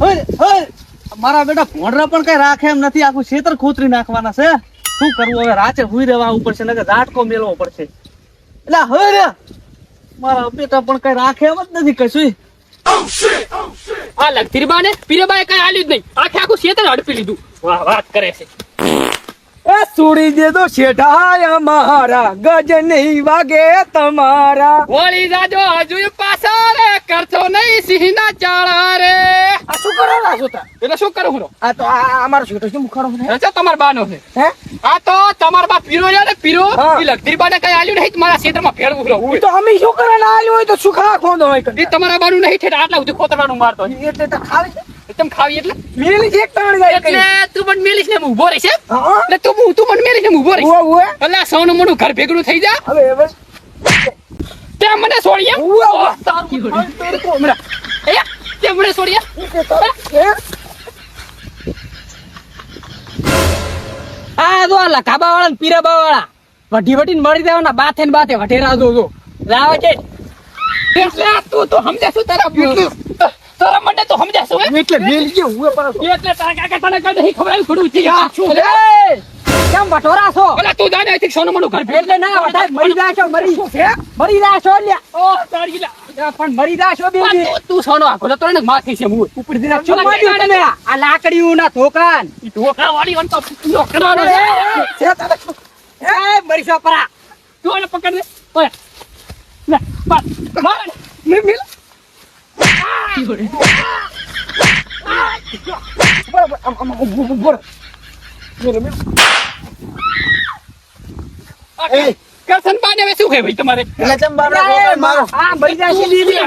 મારા બેટા ભોંડરા પણ કઈ રાખે એમ નથી, આખું ખેતર ખોતરી નાખવાના છે. શું કરવું હવે? રાતે હુઈ રહેવા પડશે ને ઝાટકો મેળવો પડશે. એટલે હવે રે મારા બેટા પણ કઈ રાખે એમ જ નથી કશું. આ લગતીરબા ને પીરેબાએ કઈ આલ્યું જ નહીં, આખે આખું ખેતર હડપી લીધું. વાહ વાત કરે છે. એ છોડી દે તો શેઠાયા મારા ગજ નહીં વાગે તમારા. વળી જાજો હજુ પાછા રે, કરશો નહીં સિંહના ચાળા રે. આ શું કરો ના જોતા? એટલે શું કરું હું? આ તો આ અમારો શેઠો છે મુખાડો છે. અચ્છા તમારા બાનો છે. હે આ તો તમારા બા પીરો છે ને પીરો. હા. ઈ લગતીરબા ને કઈ આલ્યું નહીં, મારા ક્ષેત્રમાં ફેરવું રહું. તો અમે શું કરે ના આલ્યો હોય તો સુખા ખોંદો હોય ઈ તમારા બાનું નહીં ઠેઠ આટલા સુધી ખોતરવાનું મારતો હોય. એટલે તો ખાવે છે એકદમ ખાવી એટલે મેલી એક તાણ જાય એટલે તું મને મેલીશ ને હું ઉભો રહીશ એમ? હા એટલે તું મને મેલીશ ને હું ઉભો રહીશ. ઉવે અલ્લા સૌનું મોઢું ઘર ભેગું થઈ જા. હવે તે મને છોડી એમ? ઉવે ઓહ, તારું હમણાં. એ તે મને છોડી એમ? આ જો લખાબા વાળા ને પીરાબા વાળા વઢી વઢીને મળી દેવાના બાથે ને બાથે વઢેરા જો લાવે છે. એટલે તું તો સમજે શું તારા માટે તો સમજે શું હે? એટલે મેલી કે ઉવે પર એટલે તારા કાકા તને કઈ નહીં ખબર આવી થોડું છે શું એટલે કેમ વટોરા છો? ઓલા તું જાને અહીંથી સોનું મોઢું ઘર એટલે ના વટાય મરી જાશો, મરી જાશો લ્યા. ઓહ તારી લા પણ મરી જાશો બે આ તું સોનો આખો તો ને માથી છે મું ઉપર દિના શું માંડ્યું તમે? આ લાકડીયું ના ધોકાન ઈ ઢોકા વાળી વન તો પૂરો કરવાનો છે. એ મરી છો પરા. તું એને પકડ દે. ઓય લે માર મિલ કરશન બાને હવે શું કહે ભાઈ તમારે? એટલે ચમ બાબડા મારો આ મરી જાશી લીલી.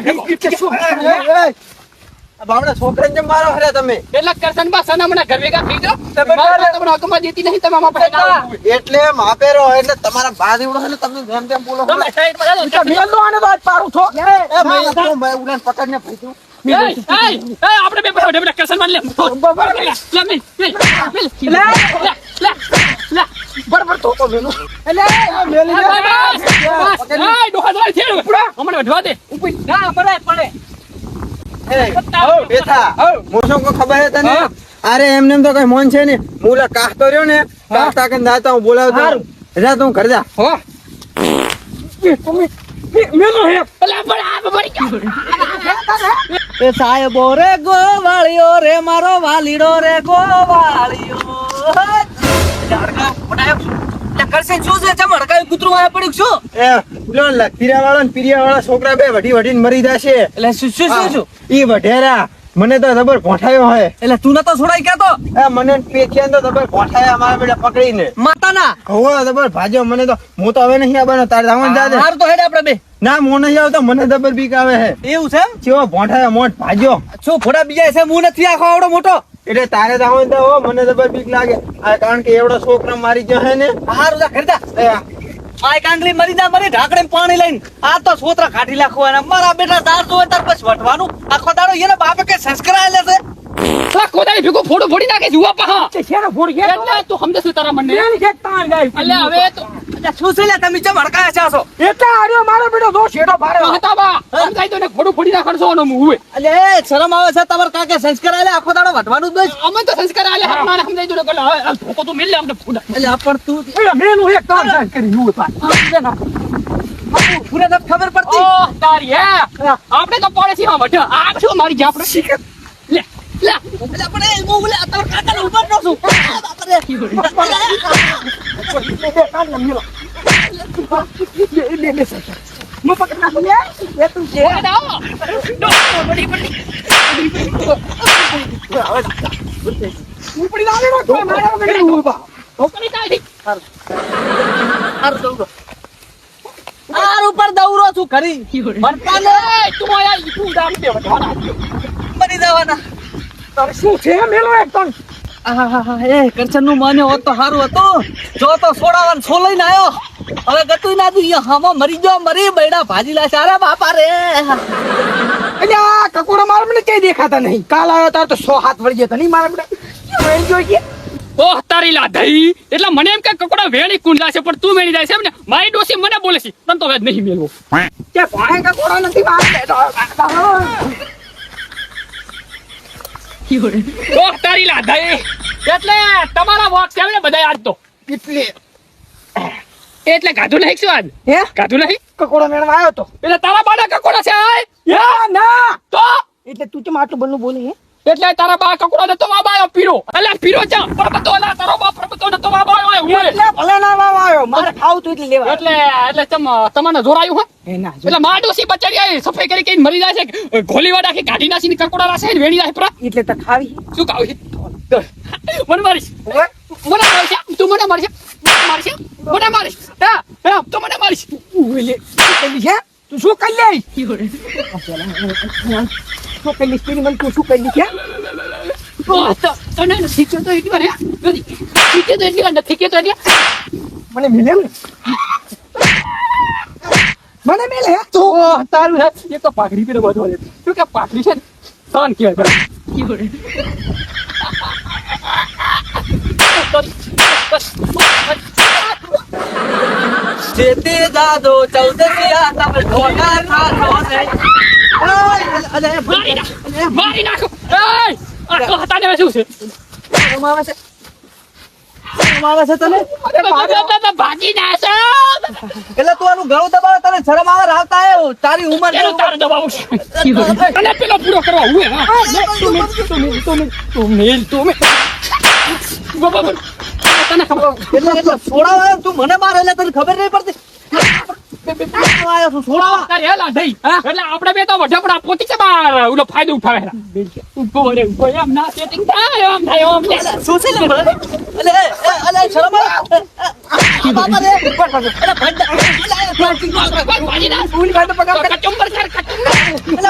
બાબડા છોકરાને ચમ મારો હરે તમે એટલે કરશન બા સનામના ઘર ભેગા થઈ જાઓ. તમે મારા તમને હકમાં દેતી નહીં, તમે આમાં પડે ના આવો. એટલે માપેરો એટલે તમારા બાદ એવડો છે ને તમે જેમ તેમ બોલો તમે સાઈડમાં જાઓ. મેલો આને બાદ પારું છો એ મેં તો ભાઈ ઉડાન પકડને ફરીતું આપણે બે બધા ઢેબડા કરશન બાન લે. લે બરાબર તો મેલો એટલે મેલી હમણાં વધવા દે. ના મરાય પડે. બેઠા મોસો કો ખબર હે તને? અરે એમને એમ તો કઈ મોન છે ને, મુલા કાહતો રહ્યો ને કાહતા કે દાતા હું બોલાવતો જા તું ઘર જા. હો મેલો હે અલા બડા મરી ગયો. એ સાહેબો રે ગોવાળિયો રે મારો વાલીડો રે ગોવાળિયો. કરશે શું છે? ચમ હડકાયું કૂતરું આયા પડ્યું શું? એ પેલો લખીરા વાળા ને પીરિયા વાળા છોકરા બે વઢી વઢીને મરી જશે. એટલે શું ઈ વઢેરા મને તો જબર ભોંઠાયો હે. એટલે તું નતો છોડાઈ કેતો એ મને પેખ્યા તો જબર ભોંઠાયા મારા બેટા પકડીને. માતાના હોવે જબર ભાજ્યો મને તો. હું તો હવે નહીં આવવાનો, તારે જવાનું જા દે. હાર તો હેડ આપણે બે. ના હું નહીં આવતો, મને જબર બીક આવે હે. એવું છે? ચેવો ભોંઠાયો મોટ ભાજ્યો. શું ફોડા બીજા છે? હું નથી આખો આવડો મોટો. એટલે તારે જવાનું તો હો, મને જબર બીક લાગે. આ કારણ કે એવડો છોકરો મારી ગયો હે ને. હારું જા ઘર જા. એ આ કાંગલી મરી જા, મરી ઢાકણે પાણી લઈને આ તો સોતરા કાઢી નાખવાના. મારા બેટા દાર જોવે તાર પછી વટવાનું આખો દાડો એને બાપે કે સંસ્કાર આલે છે. આ કોદાળી ભેગો ફોડો ફોડી નાખે જુવા પા. શેનો ફોડ ગયા એટલે તું સમજે શું તારા મને? એની કે તાણ જાય. એટલે હવે તો શું છે લે તમે ચમ હડકાયા છો? એટલે આર્યો મારો બેટો જો શેડો ભારે. હતા બા સમજાય તો ને ફોડો ફોડી નાખણસો નો મુવે. અલે શરમ આવે છે તમાર કાકે સંસ્કાર આલે આખો દાડો વટવાનું જ નહીં. અમે તો સંસ્કાર આલે હકમાને સમજાય તો ને ગલા ધોકો તો મિલ લે અમને ફોડા. એટલે આ પણ તું એટલે મેનું એક તાણ જાય કરી યુ પા. પૂરે તો ખબર પડતી. ઓહ તારી હે આપણે તો પડે છે માં વઢ. આ શું મારી જા આપણે લે લે એટલે આપણે હું બોલે તમાર કાકાને ઉપર નો છું. મો પકડ નાખો લે. એ તું કે ઓય દાઓ ડો બડી બડી ઉપડી લાગે નો તો મારા બેટો યુ પા. ધોકની કાઢી આર ઉપર દવરો છું ખરી. મરતા લે તું આયા તું દામ દે વઢવાના મરી જવાના. તારે શું છે મેલો એક તાણ. એ કરશન નું માને હોત તો સારું હતું. જો તો છોડાવાન છો લઈને આવ્યો. હવે ગતું ના દું હામો મરી ગયો, મરી બૈડા ભાજી લાશે. અરે બાપા રે. એટલે આ કકોડા મારા મને કઈ દેખાતા નહીં. કાલ આવ્યો તાર તો 100 હાથ વળી ગયા નહીં મારા બેટા. વળી જોઈએ ઓહ તારી લાધઈ એટલે મને એમ કે કકોડા વેણી કુંડલા છે પણ તું વેણી જાય છે એમ ને. મારી ડોસી મને બોલે છે તને તો વેદ નહીં મેલવો. કે ભાઈ કકોડા નથી વાત. ઓ તારી લાધાઈ એટલે તમારા વોક છે ને બધાય આજ તો એટલે ગાધું નહીં શું આજ હે ગાધું નહીં કકોડો મેળવા આવ્યો તો એટલે તારા બાના કકોડા છે આય ના તો એટલે તું કેમ આટલું બનનું બોલી હે એટલે તારા બા કકોડા ને તો બાબા આવ્યો પીરો એટલે પીરો ચા પરબતો ના તારો બા પરબતો ને તો બાબા આવ્યો એટલે ભલે ના વાવ આવ્યો મારે ખાવું તું એટલે લેવા એટલે તમને જોરાયું હે હે ના જો એટલે માડોસી બચારી આઈ સફાઈ કરી કઈ મરી જાય છે ગોલીવાડ આખી કાઢી નાખીને કકોડા નાખે ને વેણી જાય પર એટલે તો ખાવી શું કાવ મને મારીશ મને મારીશ તું મને મારીશ મને મારીશ હા તું મને મારીશ ઓલે કરી છે તું શું કરી લે શું કરી લે સ્ત્રી મન તું શું કરી છે તને નથી કે તો એટલી વાર નથી કે તો એટલી વાર નથી કે તો એટલી મને મિલે ને મને મિલે તો તારું એક તો પાઘડી પેલો બધો તું કે પાઘડી છે ને સન કે જેતે દાદો ચૌદસિયા તમે ઢોલા ખાતો ને મારી નાખો આ તો હતાને શું છે આવે છે તને ભાગી ના છે એટલે તું આનું ગળું દબાવે તને શરમ આવે રાવતા આવ્યો તારી ઉંમર એનો તારો દબાવ છે અને પેલો પૂરો કરવા હું તું બાબા તને ખબર એટલે છોડાવા તું મને મારે એટલે તને ખબર નહીં પડતી આવ્યો છું છોડાવા તારે હેલા થઈ એટલે આપણે બે તો વઢપડા પોતી છે બાર ઓલો ફાયદો ઉઠાવે ઉભો રે ઉભો એમ ના સેટિંગ થાય એમ થાય એમ શું છે એટલે શરમ આવે બાપા રે એટલે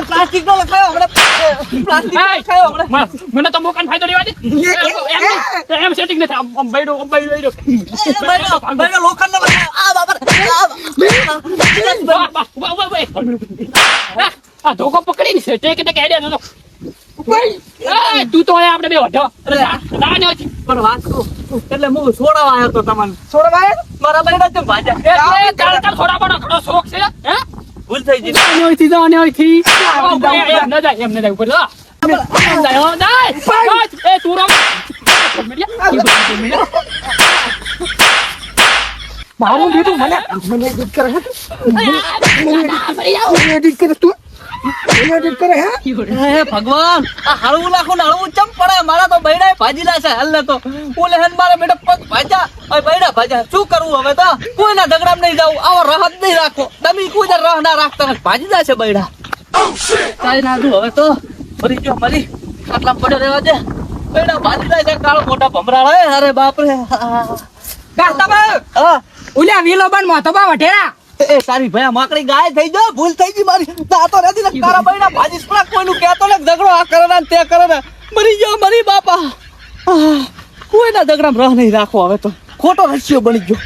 પ્લાસ્ટિક નો લખાયો આપણે મને તો મોકાન ફાયદો લેવા દે એમ સેટિંગ નથી આમ બૈડો લોખંડ નો લખાયો આ બાપા આ ધોકો પકડીને છે ટેક હેડ્યા તો તું તો આપણે બે વઢો પણ વાત કહું એટલે હું છોડાવા આવ્યો તો તમને છોડવા આવ્યો મારા બહેરા જેમ ભાજ્યા થોડા બડો ઘણો શોખ છે હે ભૂલ થઈ ગઈ એમ ન જાય ઉપર એ તું મારું બેટું મને એડિટ કરે હે મને એડિટ કરે તું મને એડિટ કરે હે હે ભગવાન આ હળવું નાખો ને હળવું ચમ પડે મારા તો બૈડા ભાજી નાખે હાલ તો ઓલે હન મારા બેટા પગ ભાજા ઓય બૈડા ભાજા શું કરવું હવે તો કોઈના ઝઘડામાં નહીં જાવું આવો રહત નહીં રાખો તમે કોઈ દર રહ ના રાખતા ભાજી જશે બૈડા કાઈ ના દઉં હવે તો મરી ગયો મરી આટલા પડ્યો રહેવા દે બૈડા ભાજી જાય કાળો મોટા ભમરાળ હે અરે બાપ રે ગાતા બા હા ઓલા વીલો બન મોતો બા વઢેરા એ સારી ભયા માકડી ગાય થઈ જો ભૂલ થઈ ગઈ મારી દાતો નથી ને તારા બૈડા ભાજી પણ કોઈનું કહેતો ને ઝઘડો આ કરે ને તે કરે ને મરી ગયો મરી બાપા કોઈના ઝઘડામાં રહ નહીં રાખો હવે તો ખોટો રસ્યો બની ગયો